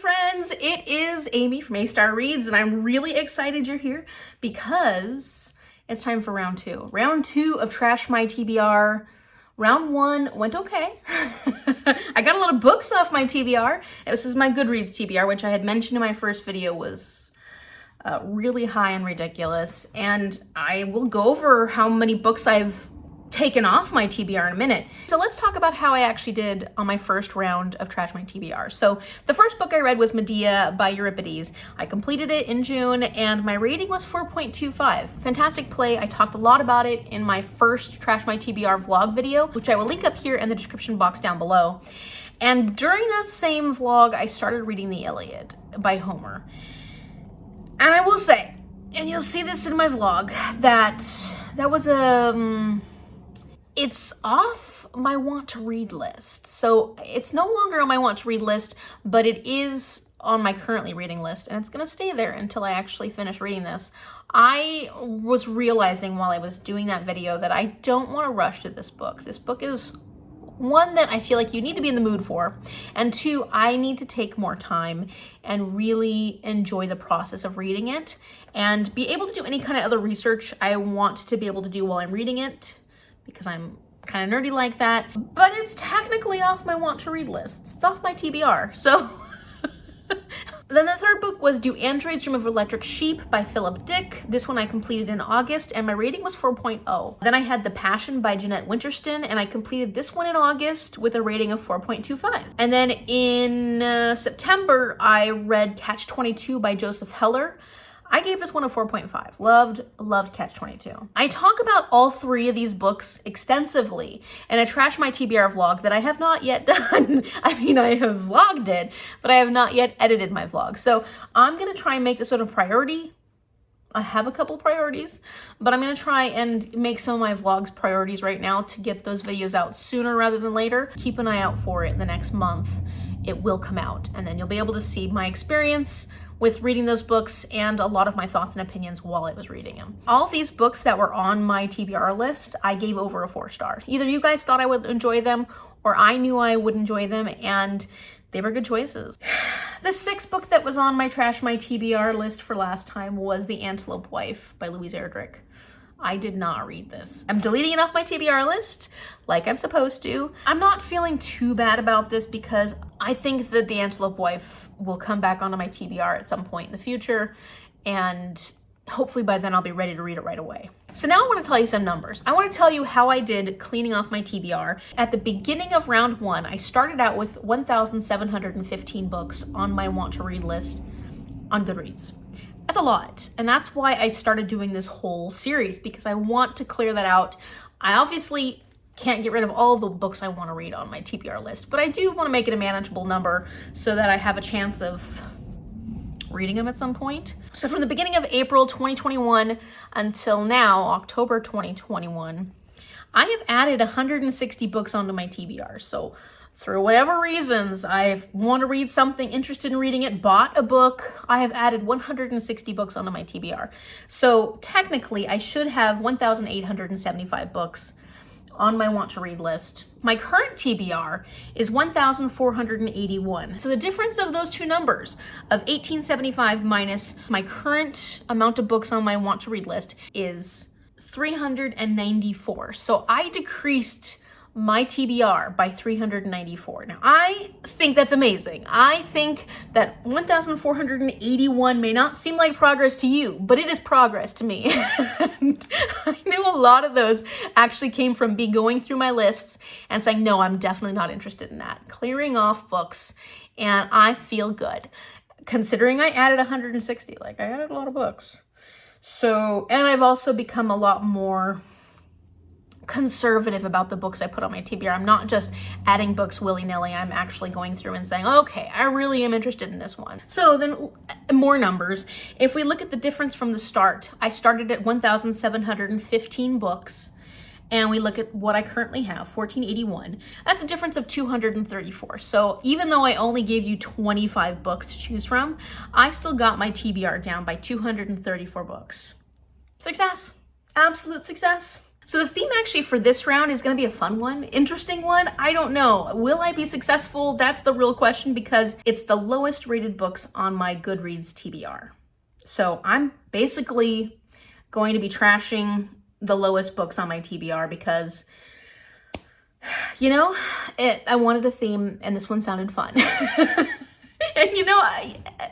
friends, it is Amy from A-Star Reads, and I'm really excited you're here because it's time for round two. Round two of Trash My TBR. Round one went okay. I got a lot of books off my TBR. This is my Goodreads TBR, which I had mentioned in my first video was really high and ridiculous. And I will go over how many books I've taken off my TBR in a minute. So let's talk about how I actually did on my first round of Trash My TBR. So the first book I read was MEDEA by Euripides. I completed it in June and my rating was 4.25. Fantastic play. I talked a lot about it in my first Trash My TBR vlog video, which I will link up here in the description box down below. And during that same vlog, I started reading the Iliad by Homer. And I will say, and you'll see this in my vlog, that was it's off my want to read list. So it's no longer on my want to read list, but it is on my currently reading list, and it's gonna stay there until I actually finish reading this. I was realizing while I was doing that video that I don't want to rush through this book. This book is one that I feel like you need to be in the mood for, and two, I need to take more time and really enjoy the process of reading it and be able to do any kind of other research I want to be able to do while I'm reading it, because I'm kind of nerdy like that, but it's technically off my want to read list. It's off my TBR, so. Then the third book was Do Androids Dream of Electric Sheep by Philip Dick. This one I completed in August and my rating was 4.0. Then I had The Passion by Jeanette Winterston and I completed this one in August with a rating of 4.25. And then in September, I read Catch-22 by Joseph Heller. I gave this one a 4.5. Loved Catch-22. I talk about all three of these books extensively in a Trash My TBR vlog that I have not yet done. I mean, I have vlogged it, but I have not yet edited my vlog. So I'm gonna try and make this sort of priority. I have a couple priorities, but I'm gonna try and make some of my vlogs priorities right now to get those videos out sooner rather than later. Keep an eye out for it in the next month. It will come out, and then you'll be able to see my experience with reading those books and a lot of my thoughts and opinions while I was reading them. All of these books that were on my TBR list, I gave over a 4-star. Either you guys thought I would enjoy them or I knew I would enjoy them, and they were good choices. The sixth book that was on my Trash My TBR list for last time was The Antelope Wife by Louise Erdrich. I did not read this. I'm deleting it off my TBR list like I'm supposed to. I'm not feeling too bad about this because I think that The Antelope Wife will come back onto my TBR at some point in the future, and hopefully by then I'll be ready to read it right away. So now I want to tell you some numbers. I want to tell you how I did cleaning off my TBR. At the beginning of round one, I started out with 1,715 books on my want to read list on Goodreads. That's a lot, and that's why I started doing this whole series, because I want to clear that out. I obviously can't get rid of all the books I want to read on my TBR list, but I do want to make it a manageable number so that I have a chance of reading them at some point. So from the beginning of April 2021 until now, October 2021, I have added 160 books onto my TBR. So through whatever reasons, I want to read something, interested in reading it, bought a book, I have added 160 books onto my TBR. So technically, I should have 1,875 books on my want to read list. My current TBR is 1,481. So the difference of those two numbers of 1,875 minus my current amount of books on my want to read list is 394. So I decreased my TBR by 394. Now, I think that's amazing. I think that 1,481 may not seem like progress to you, but it is progress to me. And I know a lot of those actually came from me going through my lists and saying, no, I'm definitely not interested in that. Clearing off books, and I feel good. Considering I added 160, like I added a lot of books. So, and I've also become a lot more conservative about the books I put on my TBR. I'm not just adding books willy-nilly. I'm actually going through and saying, okay, I really am interested in this one. So then more numbers. If we look at the difference from the start, I started at 1,715 books, and we look at what I currently have, 1,481. That's a difference of 234. So even though I only gave you 25 books to choose from, I still got my TBR down by 234 books. Success. Absolute success. So the theme actually for this round is going to be a fun one, interesting one. I don't know. Will I be successful? That's the real question, because it's the lowest rated books on my Goodreads TBR. So I'm basically going to be trashing the lowest books on my TBR because, you know, I wanted a theme and this one sounded fun. And you know,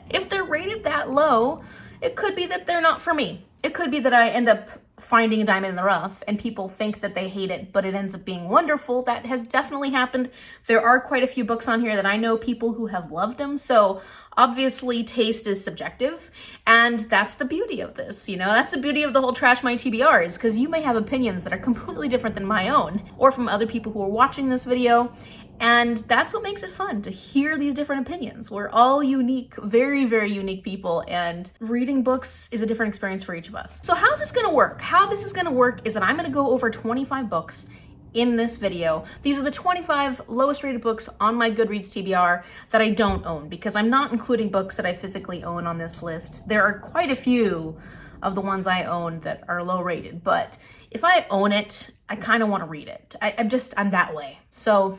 if they're rated that low, it could be that they're not for me. It could be that I end up finding a diamond in the rough and people think that they hate it, but it ends up being wonderful. That has definitely happened. There are quite a few books on here that I know people who have loved them. So obviously taste is subjective, and that's the beauty of this. You know, that's the beauty of the whole Trash My TBR, is because you may have opinions that are completely different than my own or from other people who are watching this video. And that's what makes it fun, to hear these different opinions. We're all unique, very, very unique people, and reading books is a different experience for each of us. So how's this gonna work? How this is gonna work is that I'm gonna go over 25 books in this video. These are the 25 lowest rated books on my Goodreads TBR that I don't own, because I'm not including books that I physically own on this list. There are quite a few of the ones I own that are low rated, but if I own it, I kind of want to read it. I'm that way. So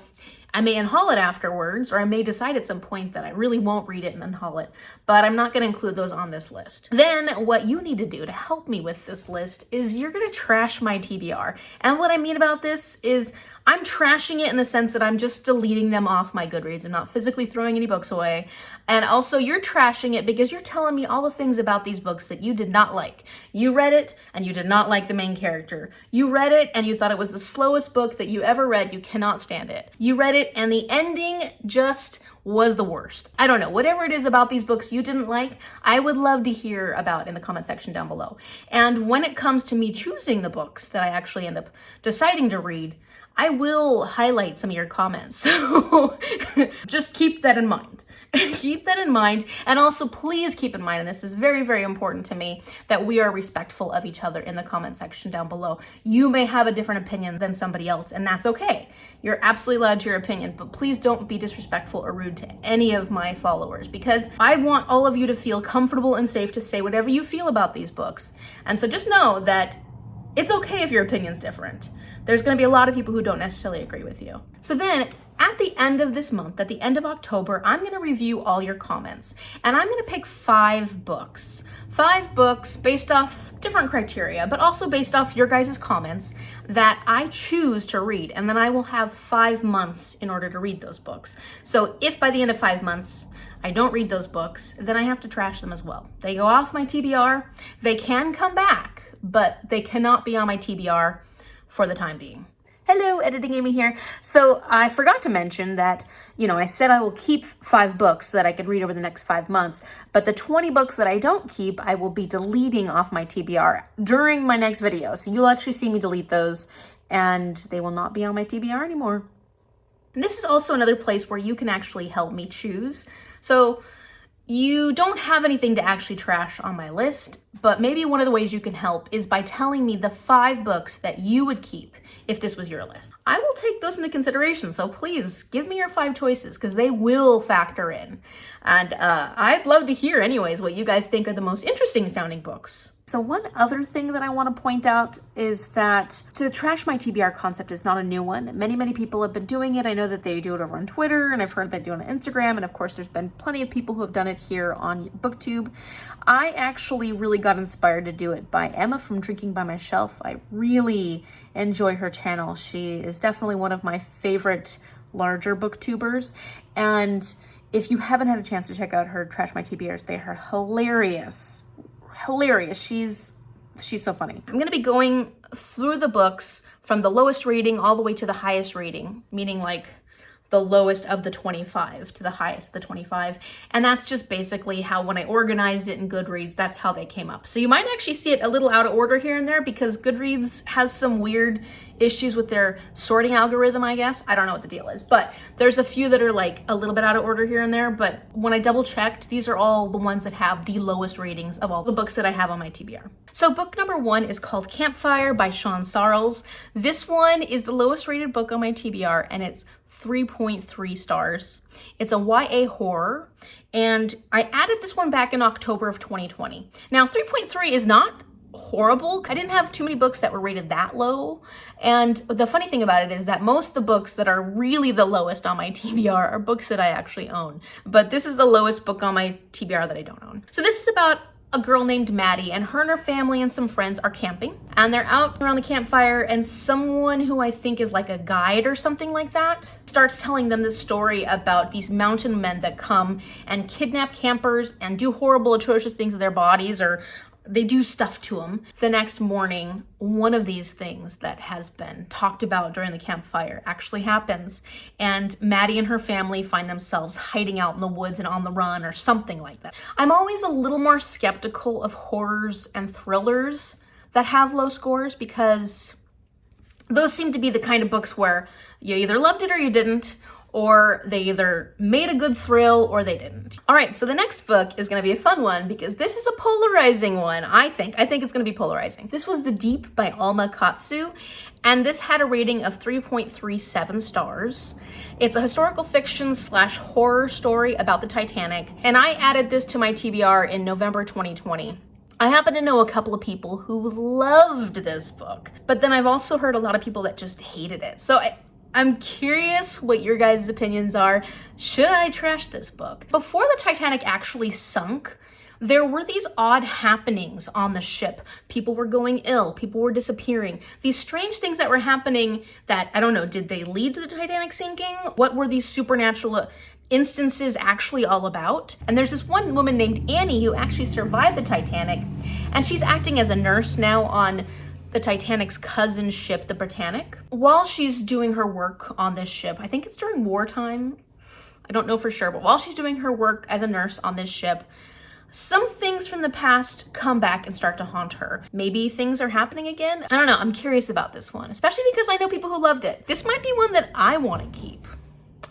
I may unhaul it afterwards, or I may decide at some point that I really won't read it and unhaul it, but I'm not going to include those on this list. Then what you need to do to help me with this list is you're going to trash my TBR. And what I mean about this is I'm trashing it in the sense that I'm just deleting them off my Goodreads. I'm not physically throwing any books away. And also you're trashing it because you're telling me all the things about these books that you did not like. You read it and you did not like the main character. You read it and you thought it was the slowest book that you ever read. You cannot stand it. You read it and the ending just was the worst. I don't know, whatever it is about these books you didn't like, I would love to hear about in the comment section down below. And when it comes to me choosing the books that I actually end up deciding to read, I will highlight some of your comments. So just keep that in mind. Keep that in mind. And also please keep in mind, and this is very, very important to me, that we are respectful of each other in the comment section down below. You may have a different opinion than somebody else, and that's okay. You're absolutely allowed to your opinion, but please don't be disrespectful or rude to any of my followers, because I want all of you to feel comfortable and safe to say whatever you feel about these books. And so just know that it's okay if your opinion's different. There's going to be a lot of people who don't necessarily agree with you. So then at the end of this month, at the end of October, I'm going to review all your comments, and I'm going to pick 5 books. 5 books based off different criteria, but also based off your guys' comments that I choose to read. And then I will have 5 months in order to read those books. So if by the end of 5 months, I don't read those books, then I have to trash them as well. They go off my TBR. They can come back, but they cannot be on my TBR for the time being. Hello, Editing Amy here. So I forgot to mention that, you know, I said I will keep 5 books that I could read over the next 5 months, but the 20 books that I don't keep, I will be deleting off my TBR during my next video. So you'll actually see me delete those, and they will not be on my TBR anymore. And this is also another place where you can actually help me choose. So you don't have anything to actually trash on my list, but maybe one of the ways you can help is by telling me the 5 books that you would keep if this was your list. I will take those into consideration, so please give me your 5 choices, because they will factor in. And I'd love to hear anyways what you guys think are the most interesting sounding books. So one other thing that I want to point out is that the Trash My TBR concept is not a new one. Many, many people have been doing it. I know that they do it over on Twitter, and I've heard they do it on Instagram, and of course there's been plenty of people who have done it here on BookTube. I actually really got inspired to do it by Emma from Drinking by My Shelf. I really enjoy her channel. She is definitely one of my favorite larger booktubers, and if you haven't had a chance to check out her Trash My TBRs, they are hilarious. Hilarious. She's so funny. I'm going to be going through the books from the lowest rating all the way to the highest rating, meaning like the lowest of the 25 to the highest, the 25. And that's just basically how, when I organized it in Goodreads, that's how they came up. So you might actually see it a little out of order here and there because Goodreads has some weird issues with their sorting algorithm, I guess. I don't know what the deal is, but there's a few that are like a little bit out of order here and there. But when I double checked, these are all the ones that have the lowest ratings of all the books that I have on my TBR. So book number 1 is called Campfire by Shawn Sarles. This one is the lowest rated book on my TBR, and it's 3.3 stars. It's a YA horror, and I added this one back in October of 2020. Now, 3.3 is not horrible. I didn't have too many books that were rated that low. And the funny thing about it is that most of the books that are really the lowest on my TBR are books that I actually own. But this is the lowest book on my TBR that I don't own. So this is about a girl named Maddie, and her and her family and some friends are camping, and they're out around the campfire, and someone who I think is like a guide or something like that starts telling them this story about these mountain men that come and kidnap campers and do horrible, atrocious things to their bodies, or they do stuff to them. The next morning, one of these things that has been talked about during the campfire actually happens, and Maddie and her family find themselves hiding out in the woods and on the run or something like that. I'm always a little more skeptical of horrors and thrillers that have low scores because those seem to be the kind of books where you either loved it or you didn't, or they either made a good thrill or they didn't. All right, so the next book is gonna be a fun one because this is a polarizing one, I think. I think it's gonna be polarizing. This was The Deep by Alma Katsu, and this had a rating of 3.37 stars. It's a historical fiction / horror story about the Titanic, and I added this to my TBR in November 2020. I happen to know a couple of people who loved this book, but then I've also heard a lot of people that just hated it. So I'm curious what your guys' opinions are. Should I trash this book? Before the Titanic actually sunk, there were these odd happenings on the ship. People were going ill, people were disappearing. These strange things that were happening that, I don't know, did they lead to the Titanic sinking? What were these supernatural instances actually all about? And there's this one woman named Annie who actually survived the Titanic, and she's acting as a nurse now on the Titanic's cousin ship, the Britannic. While she's doing her work on this ship, I think it's during wartime, I don't know for sure, but while she's doing her work as a nurse on this ship, some things from the past come back and start to haunt her. Maybe things are happening again. I don't know, I'm curious about this one, especially because I know people who loved it. This might be one that I want to keep.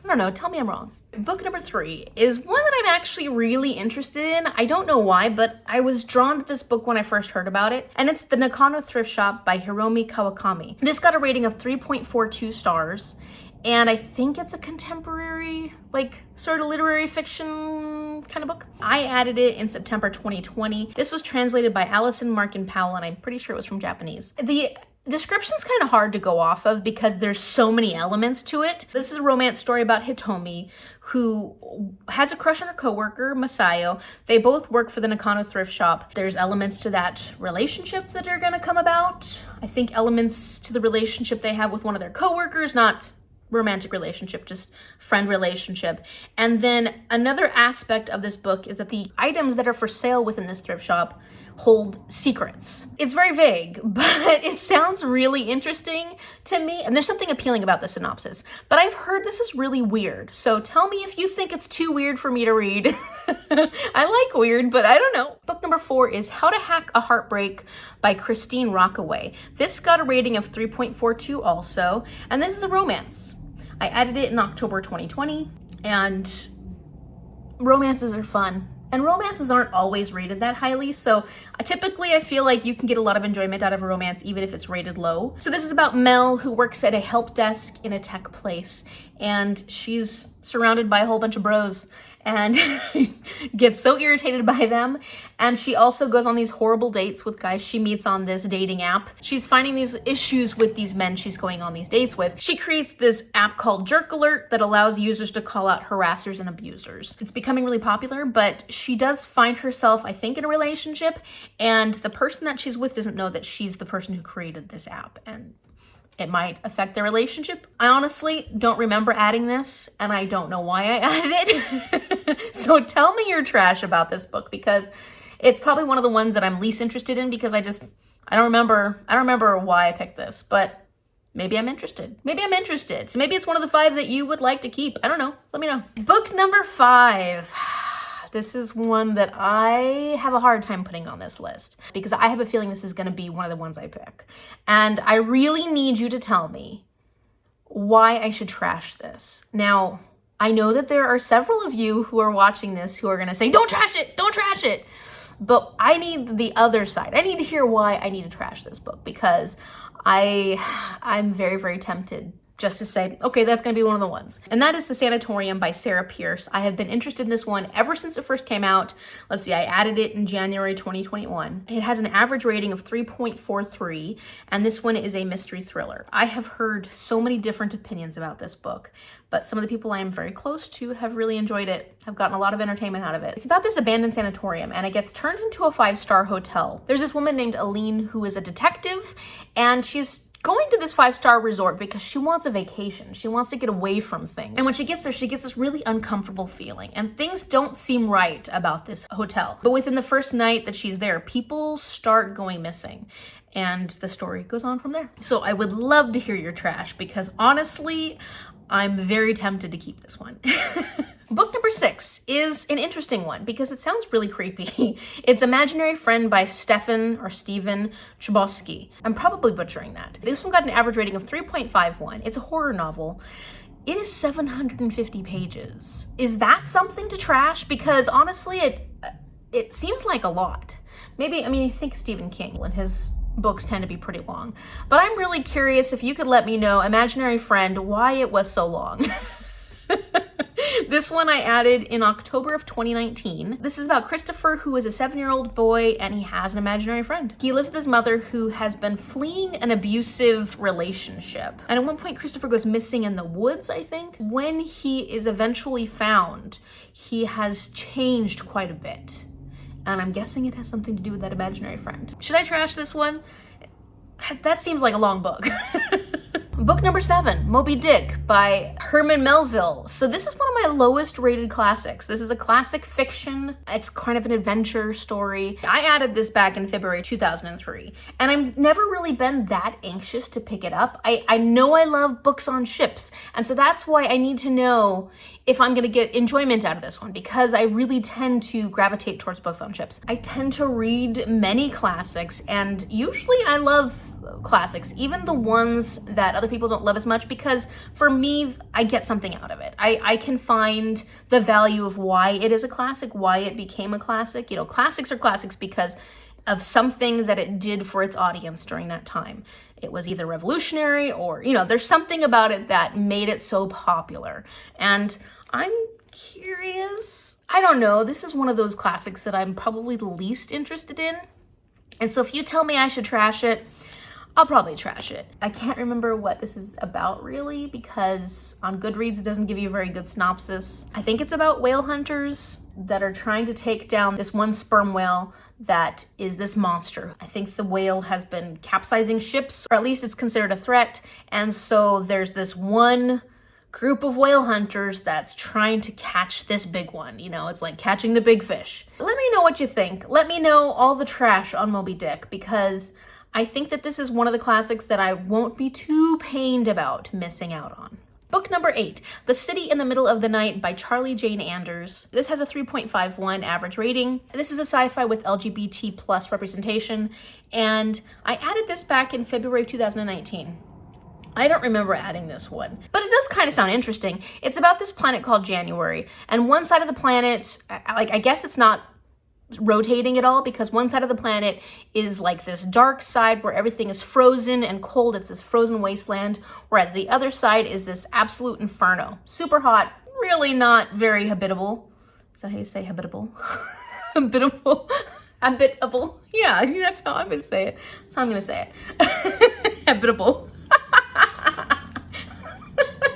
I don't know, tell me I'm wrong. Book number 3 is one that I'm actually really interested in. I don't know why, but I was drawn to this book when I first heard about it, and it's The Nakano Thrift Shop by Hiromi Kawakami. This got a rating of 3.42 stars, and I think it's a contemporary, like, sort of literary fiction kind of book. I added it in September 2020. This was translated by Allison Markin Powell, and I'm pretty sure it was from Japanese. The description's kind of hard to go off of because there's so many elements to it. This is a romance story about Hitomi, who has a crush on her coworker, Masayo. They both work for the Nakano Thrift Shop. There's elements to that relationship that are gonna come about. I think elements to the relationship they have with one of their coworkers, not romantic relationship, just friend relationship. And then another aspect of this book is that the items that are for sale within this thrift shop hold secrets. It's very vague, but it sounds really interesting to me. And there's something appealing about the synopsis, but I've heard this is really weird. So tell me if you think it's too weird for me to read. I like weird, but I don't know. Book number 4 is How to Hack a Heartbreak by Kristin Rockaway. This got a rating of 3.42 also, and this is a romance. I added it in October 2020, and romances are fun. And romances aren't always rated that highly, so typically I feel like you can get a lot of enjoyment out of a romance even if it's rated low. So this is about Mel, who works at a help desk in a tech place, and she's surrounded by a whole bunch of bros, and she gets so irritated by them. And she also goes on these horrible dates with guys she meets on this dating app. She's finding these issues with these men she's going on these dates with. She creates this app called Jerk Alert that allows users to call out harassers and abusers. It's becoming really popular, but she does find herself, I think, in a relationship, and the person that she's with doesn't know that she's the person who created this app, and it might affect their relationship. I honestly don't remember adding this, and I don't know why I added it. So tell me your trash about this book, because it's probably one of the ones that I'm least interested in, because I don't remember why I picked this, but maybe I'm interested. Maybe I'm interested. So maybe it's one of the 5 that you would like to keep. I don't know. Let me know. Book number 5. This is one that I have a hard time putting on this list because I have a feeling this is going to be one of the ones I pick. And I really need you to tell me why I should trash this. Now, I know that there are several of you who are watching this who are going to say, don't trash it, don't trash it. But I need the other side. I need to hear why I need to trash this book, because I'm very, very tempted just to say, okay, that's gonna be one of the ones. And that is The Sanatorium by Sarah Pearse. I have been interested in this one ever since it first came out. Let's see, I added it in January 2021. It has an average rating of 3.43, and this one is a mystery thriller. I have heard so many different opinions about this book, but some of the people I am very close to have really enjoyed it, have gotten a lot of entertainment out of it. It's about this abandoned sanatorium, and it gets turned into a 5-star hotel. There's this woman named Aline who is a detective, and she's going to this 5-star resort because she wants a vacation. She wants to get away from things. And when she gets there, she gets this really uncomfortable feeling, and things don't seem right about this hotel. But within the first night that she's there, people start going missing, and the story goes on from there. So I would love to hear your trash, because honestly, I'm very tempted to keep this one. Book number 6 is an interesting one because it sounds really creepy. It's Imaginary Friend by Stephen CHBOSKY. I'm probably butchering that. This one got an average rating of 3.51. It's a horror novel. It is 750 pages. Is that something to trash? Because honestly, it seems like a lot. Maybe, I mean, I think Stephen King and his books tend to be pretty long. But I'm really curious if you could let me know, Imaginary Friend, why it was so long. This one I added in October of 2019. This is about Christopher, who is a 7-year-old boy, and he has an imaginary friend. He lives with his mother, who has been fleeing an abusive relationship. And at one point, Christopher goes missing in the woods, I think. When he is eventually found, he has changed quite a bit. And I'm guessing it has something to do with that imaginary friend. Should I trash this one? That seems like a long book. Book number 7, Moby Dick by Herman Melville. So this is one of my lowest rated classics. This is a classic fiction. It's kind of an adventure story. I added this back in February 2003, and I've never really been that anxious to pick it up. I know I love books on ships, and so that's why I need to know if I'm gonna get enjoyment out of this one, because I really tend to gravitate towards books on ships. I tend to read many classics, and usually I love classics, even the ones that other people don't love as much, because for me, I get something out of it. I can find the value of why it is a classic, why it became a classic. You know, classics are classics because of something that it did for its audience during that time. It was either revolutionary or, you know, there's something about it that made it so popular. And I'm curious. I don't know. This is one of those classics that I'm probably the least interested in. And so if you tell me I should trash it, I'll probably trash it. I can't remember what this is about really, because on Goodreads it doesn't give you a very good synopsis. I think it's about whale hunters that are trying to take down this one sperm whale that is this monster. I think the whale has been capsizing ships, or at least it's considered a threat. And so there's this one group of whale hunters that's trying to catch this big one. You know, it's like catching the big fish. Let me know what you think. Let me know all the trash on Moby Dick, because I think that this is one of the classics that I won't be too pained about missing out on. Book number 8, The City in the Middle of the Night by Charlie Jane Anders. This has a 3.51 average rating. This is a sci-fi with LGBT plus representation, and I added this back in February of 2019. I don't remember adding this one, but it does kind of sound interesting. It's about this planet called January, and one side of the planet, I guess it's not rotating at all, because one side of the planet is like this dark side where everything is frozen and cold. It's this frozen wasteland, whereas the other side is this absolute inferno. Super hot, really not very habitable. Is that how you say habitable? Habitable. Habitable. Yeah, I mean, that's how I'm gonna say it. That's how I'm gonna say it. Habitable.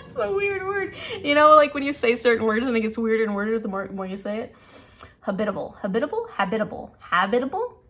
It's a weird word. You know, like when you say certain words and it gets weirder and weirder the more you say it. Habitable. Habitable? Habitable. Habitable?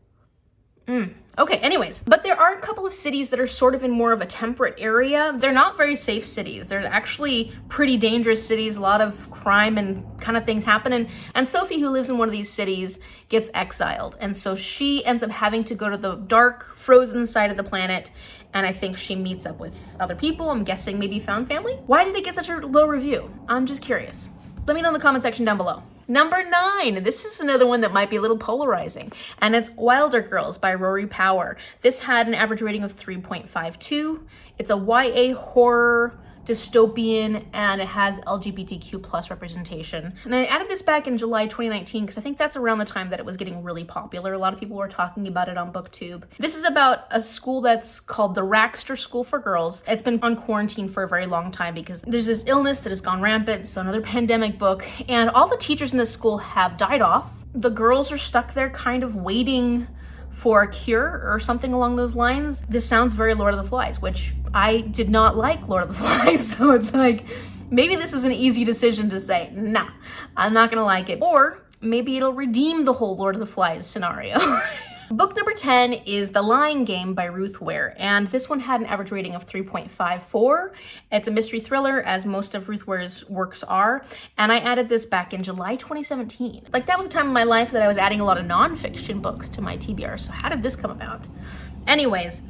Okay, anyways. But there are a couple of cities that are sort of in more of a temperate area. They're not very safe cities. They're actually pretty dangerous cities. A lot of crime and kind of things happen. And Sophie, who lives in one of these cities, gets exiled. And so she ends up having to go to the dark, frozen side of the planet. And I think she meets up with other people. I'm guessing maybe found family. Why did it get such a low review? I'm just curious. Let me know in the comment section down below. Number 9, this is another one that might be a little polarizing, and it's Wilder Girls by Rory Power. This had an average rating of 3.52. It's a YA horror dystopian, and it has LGBTQ plus representation. And I added this back in July 2019 because I think that's around the time that it was getting really popular. A lot of people were talking about it on BookTube. This is about a school that's called the Rackster School for Girls. It's been on quarantine for a very long time because there's this illness that has gone rampant, so another pandemic book, and all the teachers in this school have died off. The girls are stuck there kind of waiting for a cure or something along those lines. This sounds very Lord of the Flies, which I did not like Lord of the Flies, so it's like, maybe this is an easy decision to say, nah, I'm not gonna like it. Or maybe it'll redeem the whole Lord of the Flies scenario. Book number 10 is The Lying Game by RUTH WARE, and this one had an average rating of 3.54. It's a mystery thriller, as most of RUTH WARE's works are, and I added this back in July 2017. Like, that was a time in my life that I was adding a lot of nonfiction books to my TBR, so how did this come about? Anyways,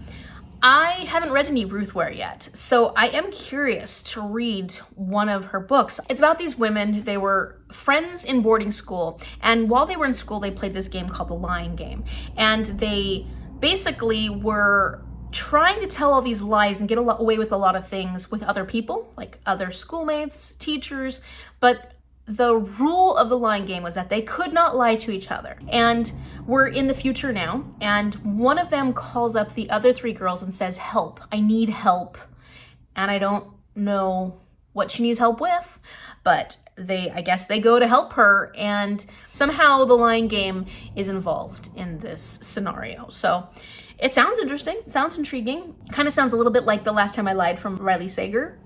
I haven't read any RUTH WARE yet, so I am curious to read one of her books. It's about these women. They were friends in boarding school, and while they were in school, they played this game called The Lying Game, and they basically were trying to tell all these lies and get away with a lot of things with other people, like other schoolmates, teachers, but the rule of the lying game was that they could not lie to each other. And we're in the future now, and one of them calls up the other three girls and says, help, I need help. And I don't know what she needs help with, but I guess they go to help her, and somehow the lying game is involved in this scenario. So it sounds interesting, it sounds intriguing. Kind of sounds a little bit like The Last Time I Lied from Riley Sager.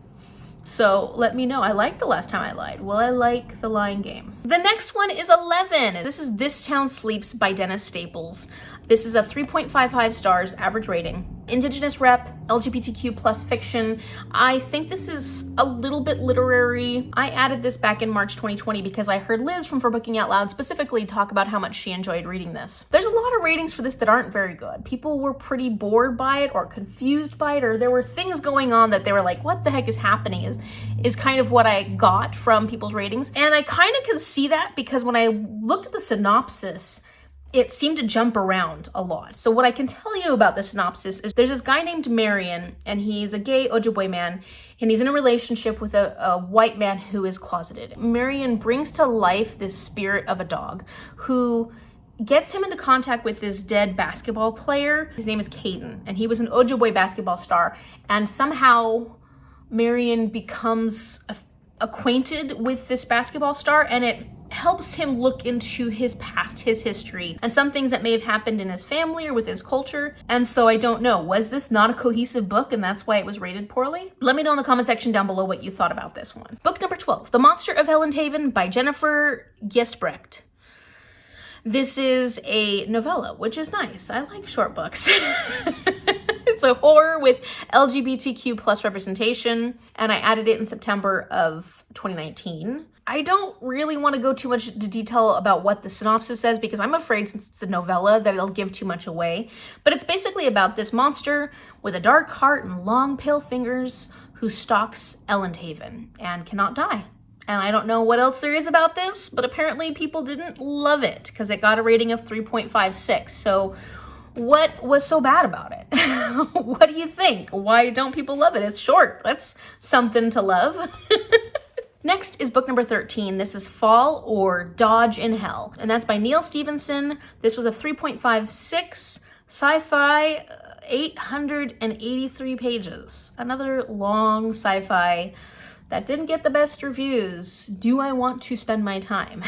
So let me know. I like The Last Time I Lied. Will I like The Lying Game? The next one is 11. This is This Town Sleeps by Dennis Staples. This is a 3.55 stars average rating. Indigenous rep, LGBTQ plus fiction. I think this is a little bit literary. I added this back in March 2020 because I heard Liz from For Booking Out Loud specifically talk about how much she enjoyed reading this. There's a lot of ratings for this that aren't very good. People were pretty bored by it or confused by it, or there were things going on that they were like, what the heck is happening, is kind of what I got from people's ratings. And I kind of can see that because when I looked at the synopsis, it seemed to jump around a lot. So what I can tell you about the synopsis is there's this guy named Marion, and he's a gay Ojibwe man, and he's in a relationship with a white man who is closeted. Marion brings to life this spirit of a dog who gets him into contact with this dead basketball player. His name is Caden, and he was an Ojibwe basketball star, and somehow Marion becomes acquainted with this basketball star, and it helps him look into his past, his history, and some things that may have happened in his family or with his culture. And so I don't know, was this not a cohesive book and that's why it was rated poorly? Let me know in the comment section down below what you thought about this one. Book number 12, The Monster of Elendhaven by Jennifer Giesbrecht. This is a novella, which is nice. I like short books. It's a horror with LGBTQ plus representation, and I added it in September of 2019. I don't really want to go too much into detail about what the synopsis says because I'm afraid since it's a novella that it'll give too much away. But it's basically about this monster with a dark heart and long pale fingers who stalks Elendhaven and cannot die. And I don't know what else there is about this, but apparently people didn't love it because it got a rating of 3.56. So what was so bad about it? What do you think? Why don't people love it? It's short. That's something to love. Next is book number 13. This is Fall or Dodge in Hell, and that's by Neil Stevenson. This was a 3.56 sci-fi, 883 pages. Another long sci-fi that didn't get the best reviews. Do I want to spend my time?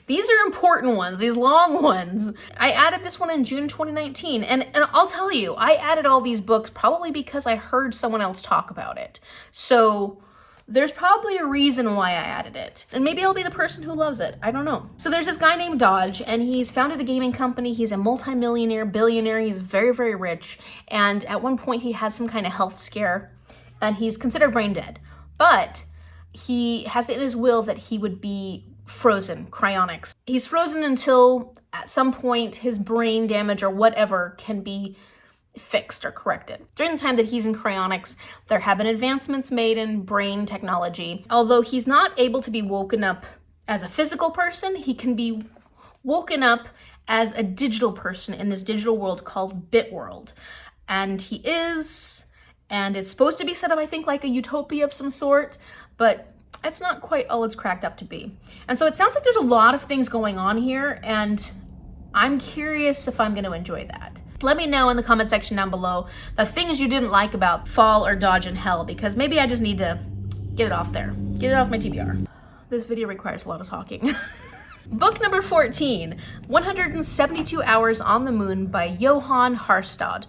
These are important ones, these long ones. I added this one in June 2019, and I'll tell you, I added all these books probably because I heard someone else talk about it. So there's probably a reason why I added it. And maybe I'll be the person who loves it. I don't know. So there's this guy named Dodge, and he's founded a gaming company. He's a multimillionaire, billionaire. He's very, very rich. And at one point he has some kind of health scare, and he's considered brain dead. But he has it in his will that he would be frozen, cryonics. He's frozen until at some point his brain damage or whatever can be fixed or corrected. During the time that he's in cryonics, there have been advancements made in brain technology. Although he's not able to be woken up as a physical person, he can be woken up as a digital person in this digital world called Bitworld. And he is And it's supposed to be set up, I think, like a utopia of some sort, but it's not quite all it's cracked up to be. And so it sounds like there's a lot of things going on here, and I'm curious if I'm going to enjoy that. Let me know in the comment section down below the things you didn't like about Fall or Dodge in Hell, because maybe I just need to get it off there. Get it off my TBR. This video requires a lot of talking. Book number 14, 172 Hours on the Moon by Johan Harstad.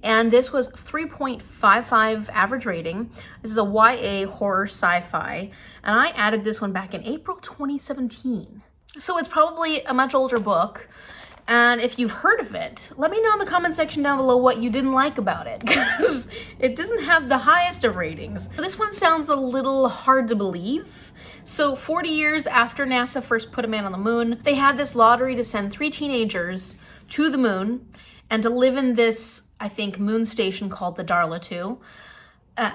And this was 3.55 average rating. This is a YA horror sci-fi. And I added this one back in April 2017. So it's probably a much older book. And if you've heard of it, let me know in the comment section down below what you didn't like about it, because it doesn't have the highest of ratings. This one sounds a little hard to believe. So 40 years after NASA first put a man on the moon, they had this lottery to send 3 teenagers to the moon and to live in this, I think, moon station called the Darla 2.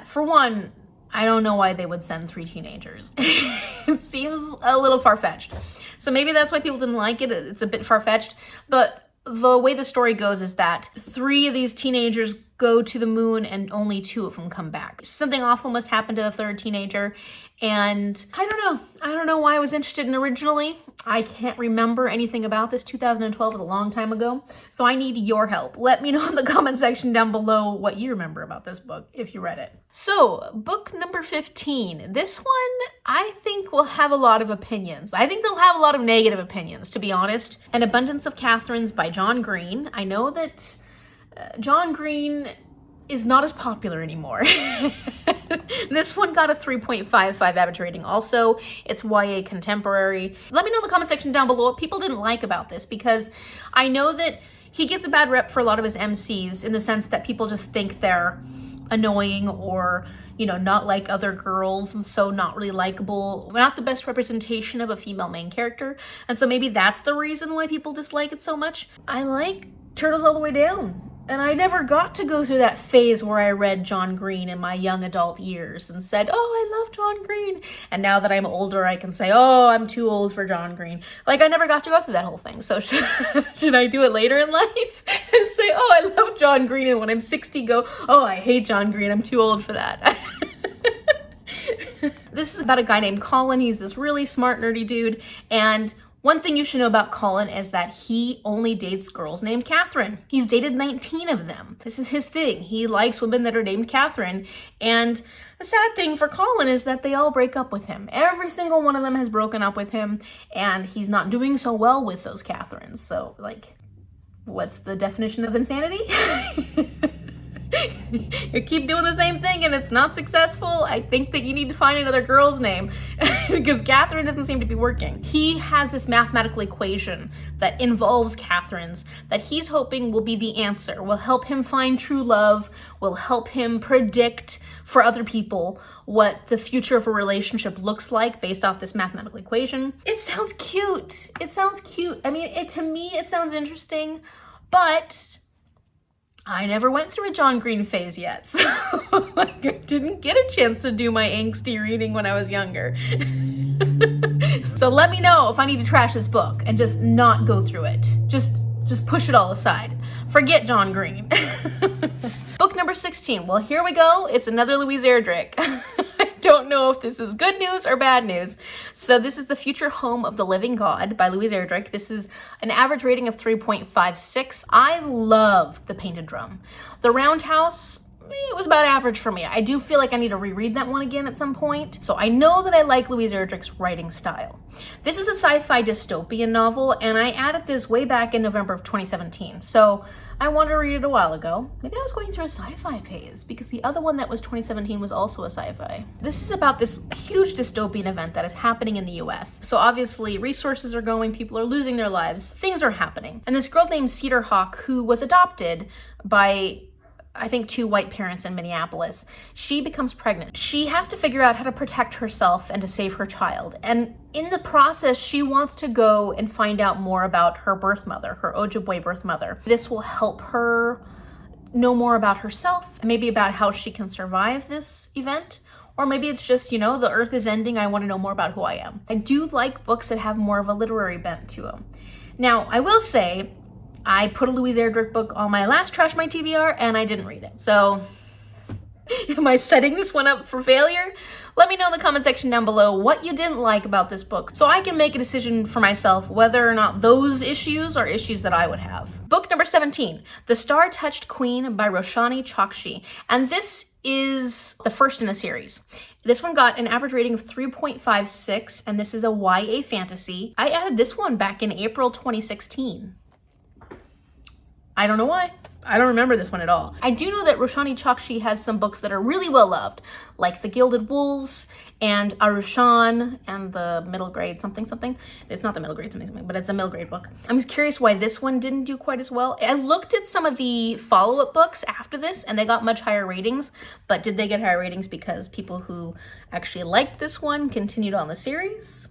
For one, I don't know why they would send 3 teenagers. It seems a little far-fetched. So maybe that's why people didn't like it. It's a bit far-fetched. But the way the story goes is that 3 of these teenagers go to the moon and only 2 of them come back. Something awful must happen to the 3rd teenager. And I don't know. I don't know why I was interested in originally. I can't remember anything about this. 2012 was a long time ago. So I need your help. Let me know in the comment section down below what you remember about this book if you read it. So book number 15. This one I think will have a lot of opinions. I think they'll have a lot of negative opinions, to be honest. An Abundance of Catherines by John Green. I know that John Green is not as popular anymore. This one got a 3.55 average rating also. It's YA contemporary. Let me know in the comment section down below what people didn't like about this, because I know that he gets a bad rep for a lot of his MCs in the sense that people just think they're annoying or, you know, not like other girls and so not really likable, not the best representation of a female main character. And so maybe that's the reason why people dislike it so much. I like Turtles All the Way Down. And I never got to go through that phase where I read John Green in my young adult years and said, oh, I love John Green. And now that I'm older, I can say, oh, I'm too old for John Green. Like, I never got to go through that whole thing. So should I do it later in life and say, oh, I love John Green, and when I'm 60 go, oh, I hate John Green, I'm too old for that. This is about a guy named Colin. He's this really smart, nerdy dude. And one thing you should know about Colin is that he only dates girls named Catherine. He's dated 19 of them. This is his thing. He likes women that are named Catherine. And the sad thing for Colin is that they all break up with him. Every single one of them has broken up with him, and he's not doing so well with those Catherines. So, like, what's the definition of insanity? You keep doing the same thing and it's not successful. I think that you need to find another girl's name because Catherine doesn't seem to be working. He has this mathematical equation that involves Catherine's that he's hoping will be the answer, will help him find true love, will help him predict for other people what the future of a relationship looks like based off this mathematical equation. It sounds cute. It sounds cute. I mean, to me, it sounds interesting, but I never went through a John Green phase yet, so I didn't get a chance to do my angsty reading when I was younger. So let me know if I need to trash this book and just not go through it. Just push it all aside. Forget John Green. Book number 16. Well, here we go. It's another Louise Erdrich. I don't know if this is good news or bad news. So this is The Future Home of the Living God by Louise Erdrich. This is an average rating of 3.56. I love The Painted Drum. The Roundhouse, it was about average for me. I do feel like I need to reread that one again at some point. So I know that I like Louise Erdrich's writing style. This is a sci-fi dystopian novel, and I added this way back in November of 2017. So I wanted to read it a while ago. Maybe I was going through a sci-fi phase because the other one that was 2017 was also a sci-fi. This is about this huge dystopian event that is happening in the US. So obviously resources are going, people are losing their lives, things are happening. And this girl named Cedar Hawk, who was adopted by, I think, 2 white parents in Minneapolis, she becomes pregnant. She has to figure out how to protect herself and to save her child. And in the process, she wants to go and find out more about her birth mother, her Ojibwe birth mother. This will help her know more about herself, maybe about how she can survive this event. Or maybe it's just, you know, the earth is ending, I want to know more about who I am. I do like books that have more of a literary bent to them. Now, I will say, I put a Louise Erdrich book on my last Trash My TBR and I didn't read it. So Am I setting this one up for failure? Let me know in the comment section down below what you didn't like about this book so I can make a decision for myself whether or not those issues are issues that I would have. Book number 17, The Star-Touched Queen by Roshani Chokshi. And this is the first in a series. This one got an average rating of 3.56, and this is a YA fantasy. I added this one back in April 2016. I don't know why. I don't remember this one at all. I do know that Roshani Chokshi has some books that are really well loved, like The Gilded Wolves and Arushan and the middle grade something. It's not the middle grade something, but it's a middle grade book. I'm just curious why this one didn't do quite as well. I looked at some of the follow-up books after this and they got much higher ratings, but did they get higher ratings because people who actually liked this one continued on the series?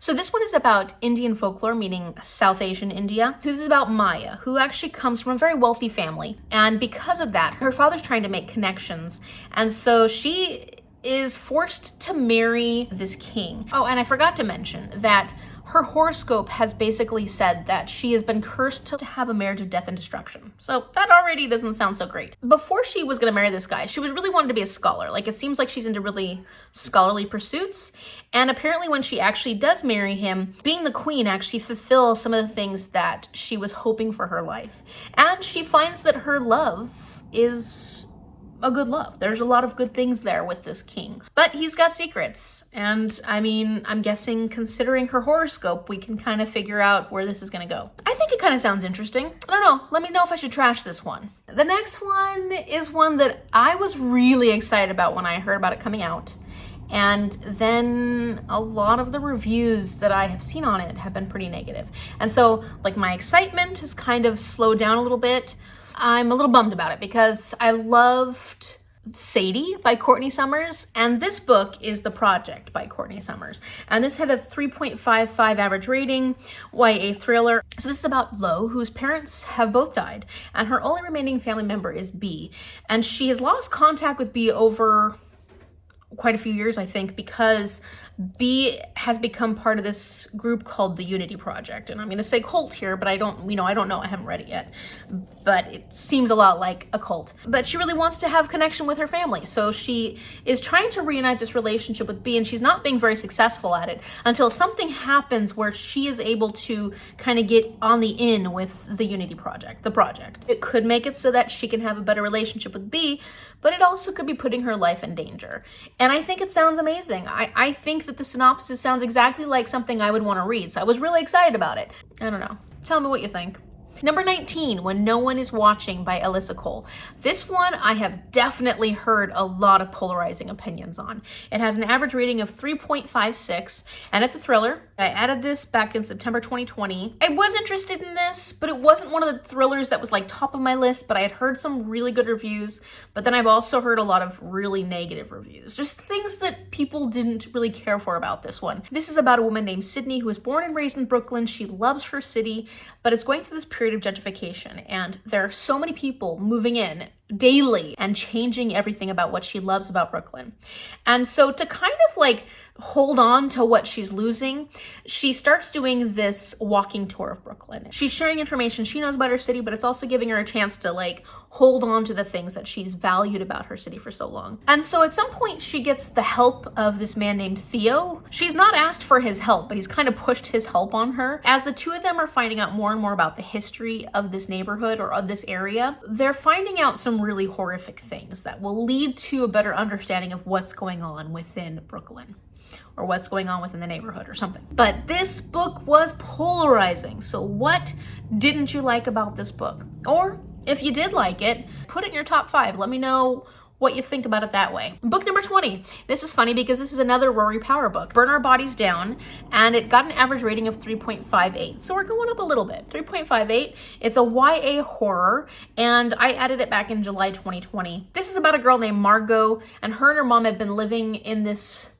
So this one is about Indian folklore, meaning South Asian India. This is about Maya, who actually comes from a very wealthy family. And because of that, her father's trying to make connections. And so she is forced to marry this king. Oh, and I forgot to mention that her horoscope has basically said that she has been cursed to have a marriage of death and destruction. So that already doesn't sound so great. Before she was gonna marry this guy, she was really wanted to be a scholar. Like, it seems like she's into really scholarly pursuits. And apparently when she actually does marry him, being the queen actually fulfills some of the things that she was hoping for her life. And she finds that her love is a good love. There's a lot of good things there with this king, but he's got secrets. And I mean, I'm guessing considering her horoscope, we can kind of figure out where this is gonna go. I think it kind of sounds interesting. I don't know, let me know if I should trash this one. The next one is one that I was really excited about when I heard about it coming out. And then a lot of the reviews that I have seen on it have been pretty negative. And so like my excitement has kind of slowed down a little bit. I'm a little bummed about it because I loved Sadie by Courtney Summers, and this book is The Project by Courtney Summers. And this had a 3.55 average rating, YA thriller. So this is about Lo, whose parents have both died, and her only remaining family member is B. And she has lost contact with B over quite a few years, I think, because B has become part of this group called the Unity Project. And I'm gonna say cult here, but I don't know, I haven't read it yet. But it seems a lot like a cult. But she really wants to have connection with her family. So she is trying to reunite this relationship with B, and she's not being very successful at it until something happens where she is able to kind of get on the in with the Unity Project, the project. It could make it so that she can have a better relationship with B, but it also could be putting her life in danger. And I think it sounds amazing. I think that the synopsis sounds exactly like something I would want to read, so I was really excited about it. I don't know. Tell me what you think. Number 19, When No One Is Watching by Alyssa Cole. This one I have definitely heard a lot of polarizing opinions on. It has an average rating of 3.56, and it's a thriller. I added this back in September 2020. I was interested in this, but it wasn't one of the thrillers that was like top of my list, but I had heard some really good reviews, but then I've also heard a lot of really negative reviews. Just things that people didn't really care for about this one. This is about a woman named Sydney who was born and raised in Brooklyn. She loves her city, but it's going through this period of gentrification, and there are so many people moving in daily and changing everything about what she loves about Brooklyn. And so to kind of like hold on to what she's losing, she starts doing this walking tour of Brooklyn. She's sharing information she knows about her city, but it's also giving her a chance to like hold on to the things that she's valued about her city for so long. And so at some point she gets the help of this man named Theo. She's not asked for his help, but he's kind of pushed his help on her. As the two of them are finding out more and more about the history of this neighborhood or of this area, they're finding out some really horrific things that will lead to a better understanding of what's going on within Brooklyn, or what's going on within the neighborhood or something. But this book was polarizing. So what didn't you like about this book? Or if you did like it, put it in your top 5. Let me know what you think about it that way. Book number 20. This is funny because this is another Rory Power book, Burn Our Bodies Down, and it got an average rating of 3.58. So we're going up a little bit, 3.58. It's a YA horror, and I added it back in July 2020. This is about a girl named Margot, and her mom have been living in this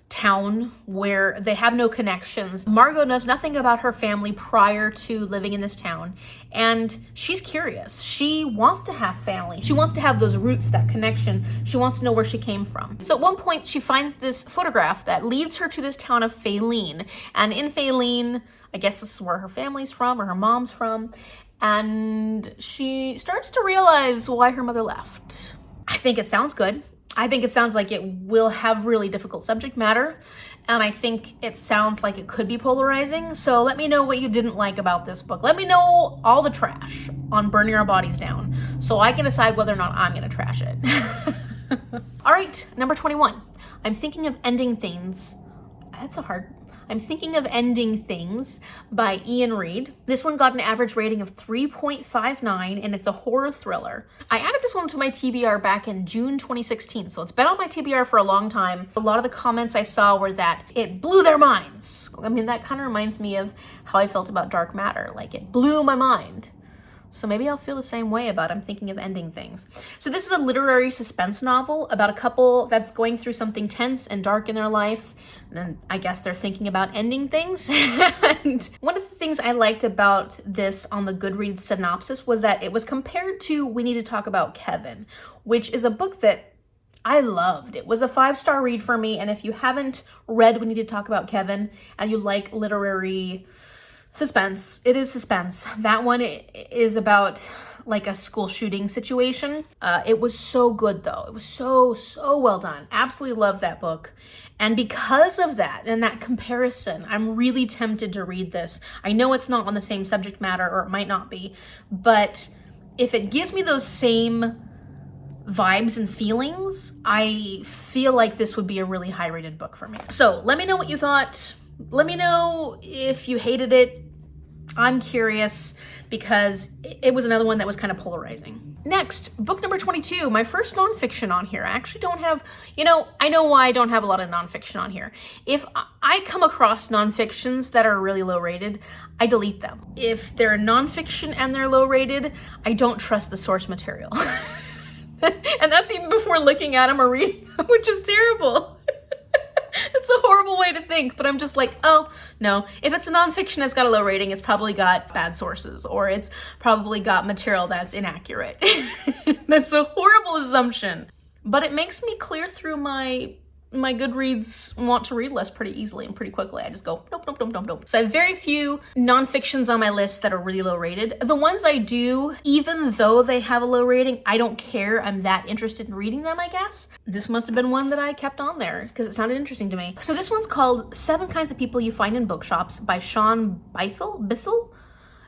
town where they have no connections. Margot knows nothing about her family prior to living in this town, and she's curious. She wants to have family. She wants to have those roots, that connection. She wants to know where she came from. So at one point she finds this photograph that leads her to this town of Faylene, and in Faylene, I guess this is where her family's from, or her mom's from, and she starts to realize why her mother left. I think it sounds good. I think it sounds like it will have really difficult subject matter, and I think it sounds like it could be polarizing. So let me know what you didn't like about this book. Let me know all the trash on Burning Our Bodies Down so I can decide whether or not I'm gonna trash it. All right, number 21. I'm Thinking of Ending Things. I'm Thinking of Ending Things by Ian Reid. This one got an average rating of 3.59, and it's a horror thriller. I added this one to my TBR back in June 2016, so it's been on my TBR for a long time. A lot of the comments I saw were that it blew their minds. I mean, that kind of reminds me of how I felt about Dark Matter. Like, it blew my mind. So maybe I'll feel the same way about I'm Thinking of Ending Things. So this is a literary suspense novel about a couple that's going through something tense and dark in their life. And then I guess they're thinking about ending things. And one of the things I liked about this on the Goodreads synopsis was that it was compared to We Need to Talk About Kevin, which is a book that I loved. It was a 5-star read for me. And if you haven't read We Need to Talk About Kevin and you like literary suspense, it is suspense. That one is about like a school shooting situation. It was so good though. It was so well done. Absolutely loved that book. And because of that and that comparison, I'm really tempted to read this. I know it's not on the same subject matter, or it might not be, but if it gives me those same vibes and feelings, I feel like this would be a really high rated book for me. So let me know what you thought. Let me know if you hated it. I'm curious because it was another one that was kind of polarizing. Next, book number 22, my first nonfiction on here. I actually don't have, I know why I don't have a lot of nonfiction on here. If I come across nonfictions that are really low rated, I delete them. If they're nonfiction and they're low rated, I don't trust the source material. And that's even before looking at them or reading them, which is terrible. It's a horrible way to think, but I'm just like, oh, no. If it's a nonfiction that's got a low rating, it's probably got bad sources, or it's probably got material that's inaccurate. That's a horrible assumption. But it makes me clear through my Goodreads want to read list pretty easily and pretty quickly. I just go, nope. So I have very few nonfictions on my list that are really low rated. The ones I do, even though they have a low rating, I don't care. I'm that interested in reading them, I guess. This must have been one that I kept on there because it sounded interesting to me. So this one's called 7 Kinds of People You Find in Bookshops by Shawn Bithell.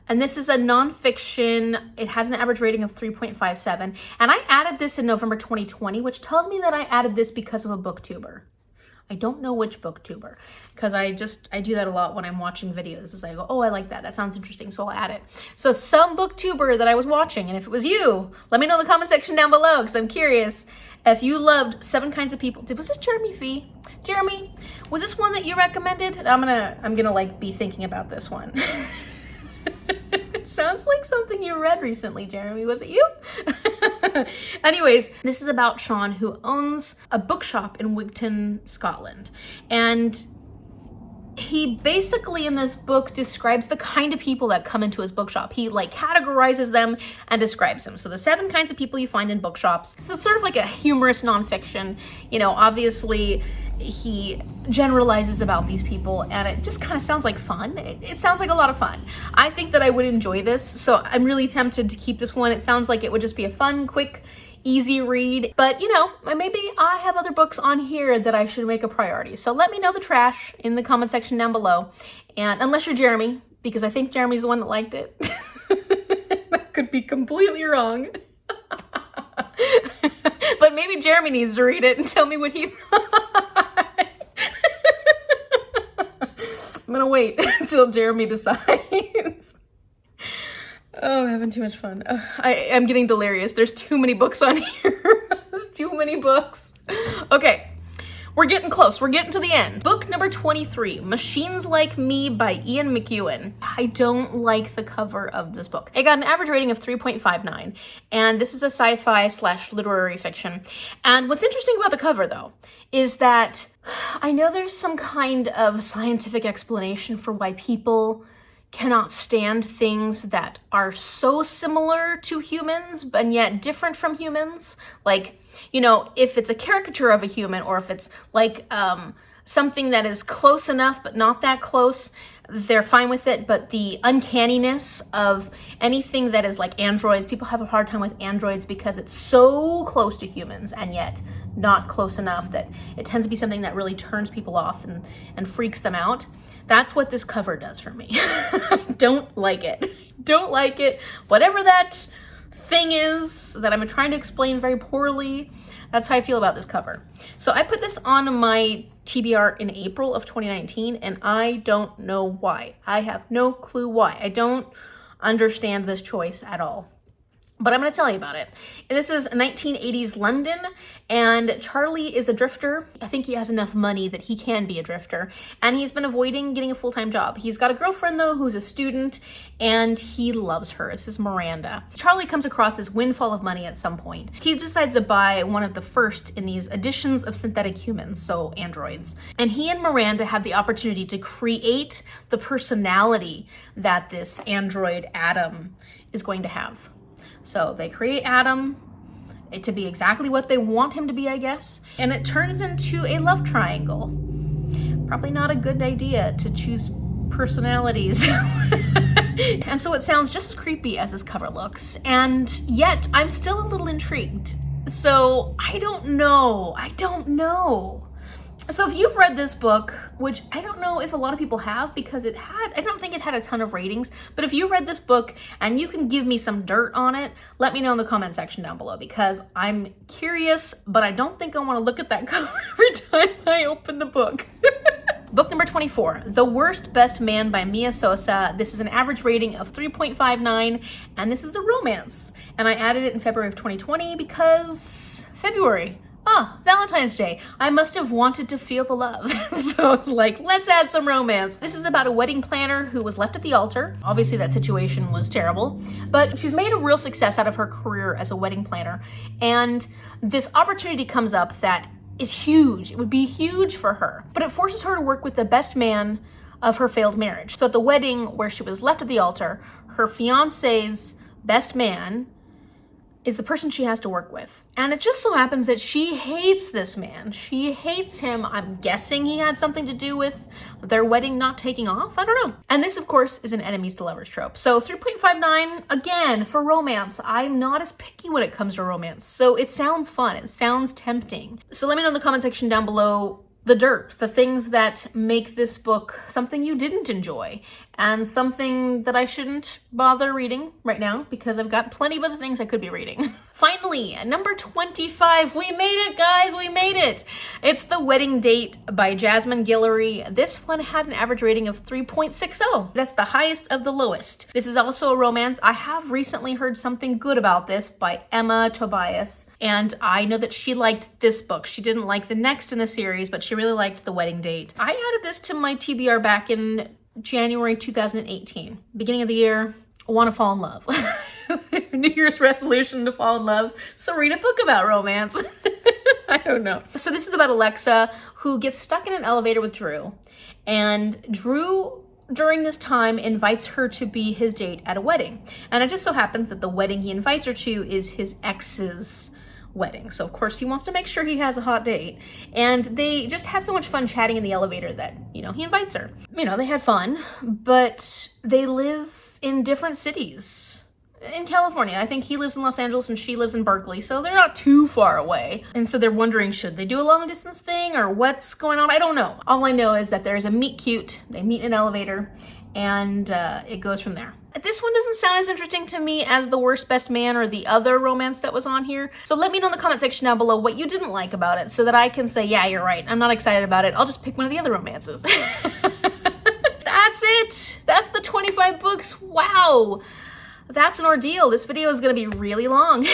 And this is a nonfiction. It has an average rating of 3.57. And I added this in November 2020, which tells me that I added this because of a booktuber. I don't know which booktuber, because I do that a lot when I'm watching videos. Is I go, oh, I like that. That sounds interesting, so I'll add it. So some booktuber that I was watching, and if it was you, let me know in the comment section down below, because I'm curious if you loved 7 Kinds of People. Was this Jeremy Fee? Jeremy, was this one that you recommended? I'm gonna like be thinking about this one. It sounds like something you read recently, Jeremy. Was it you? Anyways, this is about Shawn, who owns a bookshop in Wigton, Scotland. And he basically in this book describes the kind of people that come into his bookshop. He like categorizes them and describes them. So the 7 kinds of people you find in bookshops. So it's sort of like a humorous nonfiction. Obviously he generalizes about these people, and it just kind of sounds like fun. It sounds like a lot of fun. I think that I would enjoy this, so I'm really tempted to keep this one. It sounds like it would just be a fun, quick, easy read, but maybe I have other books on here that I should make a priority. So let me know the trash in the comment section down below, and unless you're Jeremy, because I think Jeremy's the one that liked it. That could be completely wrong. But maybe Jeremy needs to read it and tell me what he thought. I'm gonna wait until Jeremy decides. Oh, I'm having too much fun. I'm getting delirious. There's too many books on here. There's too many books. Okay, we're getting close. We're getting to the end. Book number 23, Machines Like Me by Ian McEwan. I don't like the cover of this book. It got an average rating of 3.59, and this is a sci-fi / literary fiction. And what's interesting about the cover, though, is that I know there's some kind of scientific explanation for why people cannot stand things that are so similar to humans and yet different from humans. Like, if it's a caricature of a human, or if it's like something that is close enough but not that close, they're fine with it. But the uncanniness of anything that is like androids, people have a hard time with androids because it's so close to humans and yet not close enough that it tends to be something that really turns people off and freaks them out. That's what this cover does for me. I don't like it. Don't like it. Whatever that thing is that I'm trying to explain very poorly, that's how I feel about this cover. So I put this on my TBR in April of 2019, and I don't know why. I have no clue why. I don't understand this choice at all. But I'm going to tell you about it. And this is 1980s London, and Charlie is a drifter. I think he has enough money that he can be a drifter, and he's been avoiding getting a full-time job. He's got a girlfriend, though, who's a student, and he loves her. This is Miranda. Charlie comes across this windfall of money at some point. He decides to buy one of the first in these editions of synthetic humans, so androids. And he and Miranda have the opportunity to create the personality that this android Adam is going to have. So they create Adam to be exactly what they want him to be, I guess. And it turns into a love triangle. Probably not a good idea to choose personalities. And so it sounds just as creepy as this cover looks. And yet I'm still a little intrigued. So I don't know. So if you've read this book, which I don't know if a lot of people have because I don't think it had a ton of ratings, but if you've read this book and you can give me some dirt on it, let me know in the comment section down below because I'm curious, but I don't think I want to look at that cover every time I open the book. Book number 24, The Worst Best Man by Mia Sosa. This is an average rating of 3.59, and this is a romance. And I added it in February of 2020 because February. Valentine's Day. I must have wanted to feel the love. So I was like, let's add some romance. This is about a wedding planner who was left at the altar. Obviously that situation was terrible, but she's made a real success out of her career as a wedding planner. And this opportunity comes up that is huge. It would be huge for her, but it forces her to work with the best man of her failed marriage. So at the wedding where she was left at the altar, her fiance's best man is the person she has to work with. And it just so happens that she hates this man. She hates him. I'm guessing he had something to do with their wedding not taking off. I don't know. And this, of course, is an enemies to lovers trope. So 3.59, again, for romance. I'm not as picky when it comes to romance. So it sounds fun. It sounds tempting. So let me know in the comment section down below the dirt, the things that make this book something you didn't enjoy and something that I shouldn't bother reading right now because I've got plenty of other things I could be reading. Finally, number 25. We made it, guys. We made it. It's The Wedding Date by Jasmine Guillory. This one had an average rating of 3.60. That's the highest of the lowest. This is also a romance. I have recently heard something good about this by Emma Tobias, and I know that she liked this book. She didn't like the next in the series, but she really liked The Wedding Date. I added this to my TBR back in January 2018. Beginning of the year, I want to fall in love. New Year's resolution to fall in love. So read a book about romance. I don't know. So this is about Alexa who gets stuck in an elevator with Drew. And Drew, during this time, invites her to be his date at a wedding. And it just so happens that the wedding he invites her to is his ex's wedding. So of course he wants to make sure he has a hot date. And they just had so much fun chatting in the elevator that, he invites her. They had fun, but they live in different cities. In California. I think he lives in Los Angeles and she lives in Berkeley, so they're not too far away. And so they're wondering, should they do a long distance thing or what's going on? I don't know. All I know is that there's a meet cute. They meet in an elevator and it goes from there. This one doesn't sound as interesting to me as The Worst Best Man or the other romance that was on here. So let me know in the comment section down below what you didn't like about it so that I can say, yeah, you're right. I'm not excited about it. I'll just pick one of the other romances. That's it. That's the 25 books. Wow. That's an ordeal. This video is going to be really long.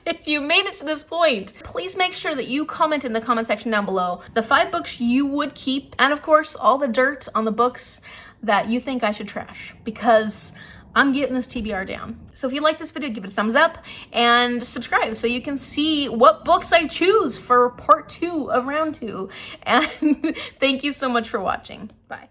If you made it to this point, please make sure that you comment in the comment section down below the 5 books you would keep, and of course, all the dirt on the books that you think I should trash, because I'm getting this TBR down. So if you like this video, give it a thumbs up and subscribe so you can see what books I choose for part 2 of round 2. And thank you so much for watching. Bye.